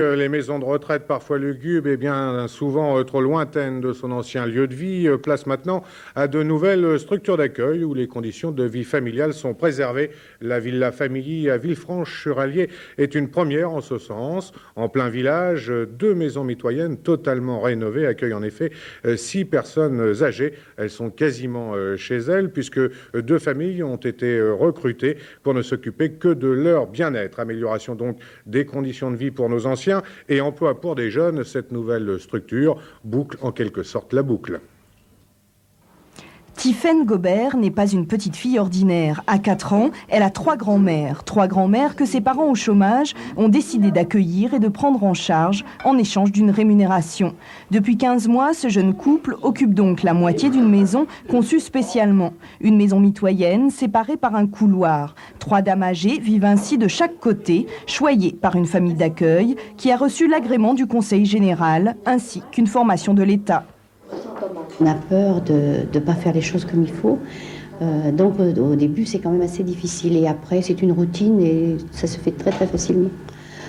Les maisons de retraite, parfois lugubres et bien souvent trop lointaines de son ancien lieu de vie, place maintenant à de nouvelles structures d'accueil où les conditions de vie familiale sont préservées. La Villa Familly à Villefranche-sur-Allier est une première en ce sens. En plein village, 2 maisons mitoyennes totalement rénovées accueillent en effet 6 personnes âgées. Elles sont quasiment chez elles puisque 2 familles ont été recrutées pour ne s'occuper que de leur bien-être. Amélioration donc des conditions de vie pour nos anciens et emploi pour des jeunes. Cette nouvelle structure boucle en quelque sorte la boucle. Tiffaine Gobert n'est pas une petite fille ordinaire. À 4 ans, elle a 3 grands-mères. 3 grands-mères que ses parents au chômage ont décidé d'accueillir et de prendre en charge en échange d'une rémunération. Depuis 15 mois, ce jeune couple occupe donc la moitié d'une maison conçue spécialement. Une maison mitoyenne séparée par un couloir. 3 dames âgées vivent ainsi de chaque côté, choyées par une famille d'accueil qui a reçu l'agrément du Conseil général ainsi qu'une formation de l'État. On a peur de ne pas faire les choses comme il faut. Donc au début, c'est quand même assez difficile. Et après, c'est une routine et ça se fait très très facilement.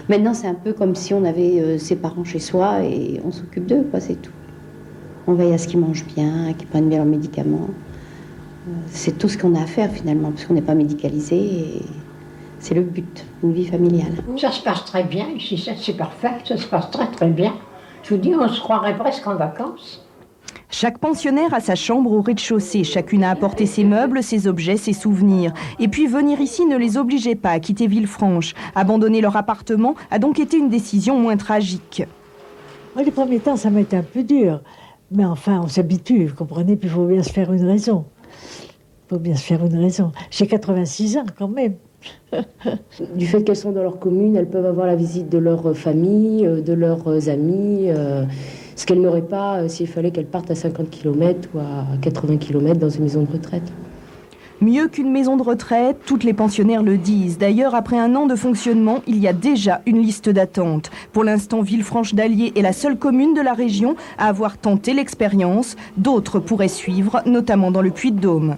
Maintenant, c'est un peu comme si on avait ses parents chez soi et on s'occupe d'eux, quoi, c'est tout. On veille à ce qu'ils mangent bien, qu'ils prennent bien leurs médicaments. C'est tout ce qu'on a à faire finalement, parce qu'on n'est pas médicalisé et c'est le but, une vie familiale. Ça se passe très bien ici, c'est parfait, ça se passe très très bien. Je vous dis, on se croirait presque en vacances. Chaque pensionnaire a sa chambre au rez-de-chaussée. Chacune a apporté ses meubles, ses objets, ses souvenirs. Et puis venir ici ne les obligeait pas à quitter Villefranche. Abandonner leur appartement a donc été une décision moins tragique. Moi, les premiers temps, ça m'a été un peu dur. Mais enfin, on s'habitue, vous comprenez, puis il faut bien se faire une raison. J'ai 86 ans quand même. Du fait qu'elles sont dans leur commune, elles peuvent avoir la visite de leur famille, de leurs amis, ce qu'elles n'auraient pas s'il fallait qu'elles partent à 50 km ou à 80 km dans une maison de retraite. Mieux qu'une maison de retraite, toutes les pensionnaires le disent. D'ailleurs, après 1 an de fonctionnement, il y a déjà une liste d'attente. Pour l'instant, Villefranche-d'Allier est la seule commune de la région à avoir tenté l'expérience. D'autres pourraient suivre, notamment dans le Puy-de-Dôme.